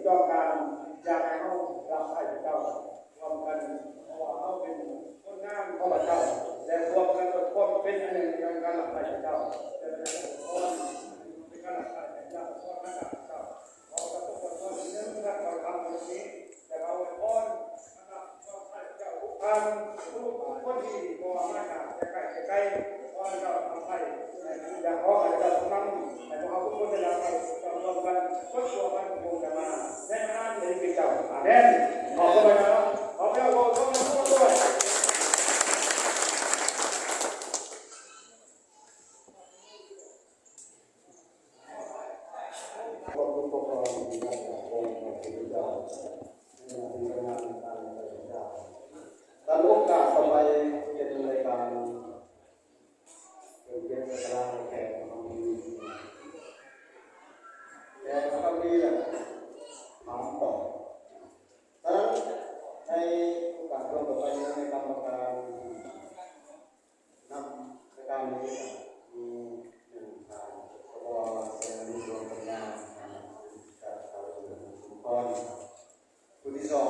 ต้องการอยากให้เขารับใช้พระเจ้าร่วมกันเพราะว่าเขาเป็นคนงานของพระเจ้าและรวมกันก็เป็นอันหนึ่งในการรับใช้พระเจ้าแต่เป็นการรับใช้พระเจ้าเพราะพระเจ้าเราจะต้องคนเรื่องการทำตรงนี้แต่เราเป็นคนนะครับต้องใช้พระเจ้าทุกครั้งทุกคนที่ตัวมาจากใกล้ๆก็เราทำให้อยากขอให้เราทั้งแต่พวกเขาทุกคนได้รับการรวมกันก็ตัวมันคงจะมาแน่นอนในปีเก่าอาเมนขอบคุณนะครับขอบคุณทุกคนด้วยขอบคุณพวกเราที่ได้จากองค์พระพุทธเจ้าในงานการพระพุทธเจ้าการโอกาสต่อไปจะเป็นรายการเกี่ยวกับการแข่งขันแต่คำนี้แหละถามต่อดังนั้นในโอกาสต่อไปในกรรมการนำในการนี้มีหนึ่งทางเพราะว่าเป็นรวมกันงานจากชาวสุพรรณผู้ที่สอง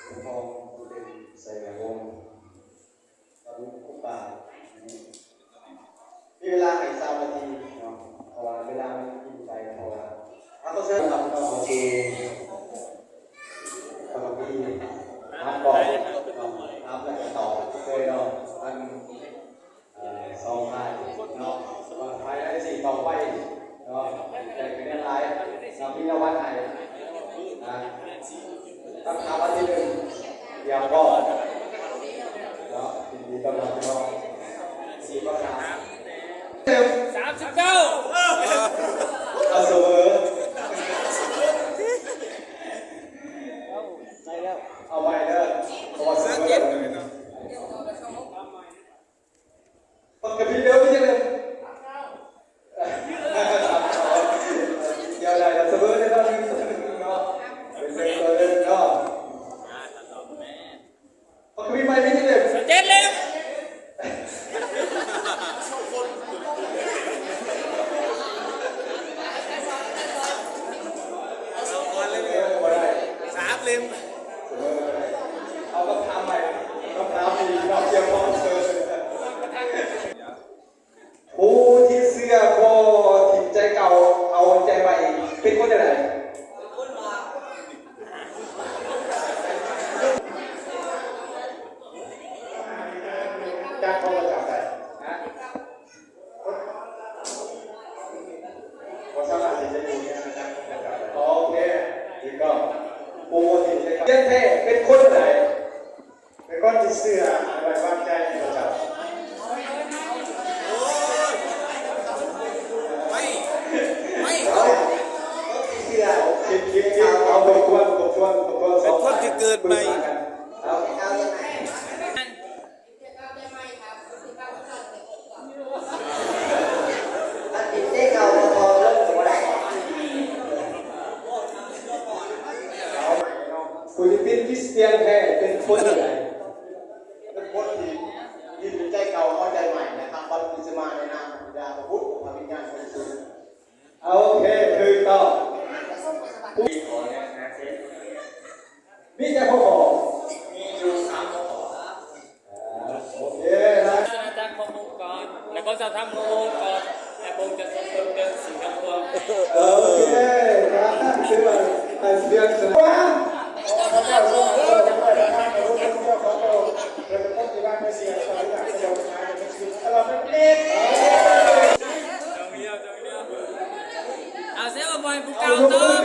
คุณทองผู้เป็นใส่วงตอนโอกาสมีเวลาให้3 นาทีเนาะเพราะว่าเวลามันกินไปเพราะว่าเขาเชิญทำก็โอเคทำดีทำก่อนทำแล้วก็ต่อเคยเนาะอัน2 ท้ายเนาะท้ายได้4ต่อไปเนาะแต่เป็นอะไรเราพิจารณาไทยนะตั้งคำว่าที่1เดี๋ยวก็เนาะดีต้อนรับเนาะ4 ก็ถาม39เอาเสมอเอาไปเด้อขอเสมอปักกระบี่เดียวไม่ใช่เลยเดี๋ยวได้เสมอได้ตอนนี้เนาะเป็นเสมอเลยเนาะปักกระบี่ไปไม่ใช่เลย7 เล่มเอาต้องทำใหม่ต้องทำดีเราเกี่ยวข้องเจอผู้ที่เสื้อพอถิ่นใจเก่าเอาใจใหม่เป็นคนอะไรจากเขามาจากไหนนะเขาสามารถที่จะอยู่เนี่ยนะครับโอเคดีก็ผู้ถิ่นใจเก่าเยี่ยมแท้เป็นคนไหนเป็นคนที่เสื้ออะไรบ้างใจประจับไม่เอาเสื้อคิดเอาตกทวนเป็นคนที่เกิดใหม่คุณเป็นคริสเตียนแท้เป็นคนอะไรเป็นคนที่เป็นใจเก่าเอาใจใหม่นะครับบัพติศมาในนามพระบิดาพระพุทธพระวิญญาณบริสุทธิ์โอเคคือต่อมีแต่ข้อขอมีอยู่3 ข้อโอเคนะจากพระองค์ก่อนแล้วก็จะทำพระองค์ก่อนและพระองค์จะทรงเกิดสิ่งทั้งปวงโอเคนะคือว่าเรื่องสำคัญพระเจ้าทรงเกิดยังไม่ได้ทำให้รู้พระเจ้าของเราเป็นคนที่บ้านไม่เสียสละจากเจ้าชายเป็นสิ่งที่เราเป็นเด็กเอาเสียบอยผู้เก่าเติม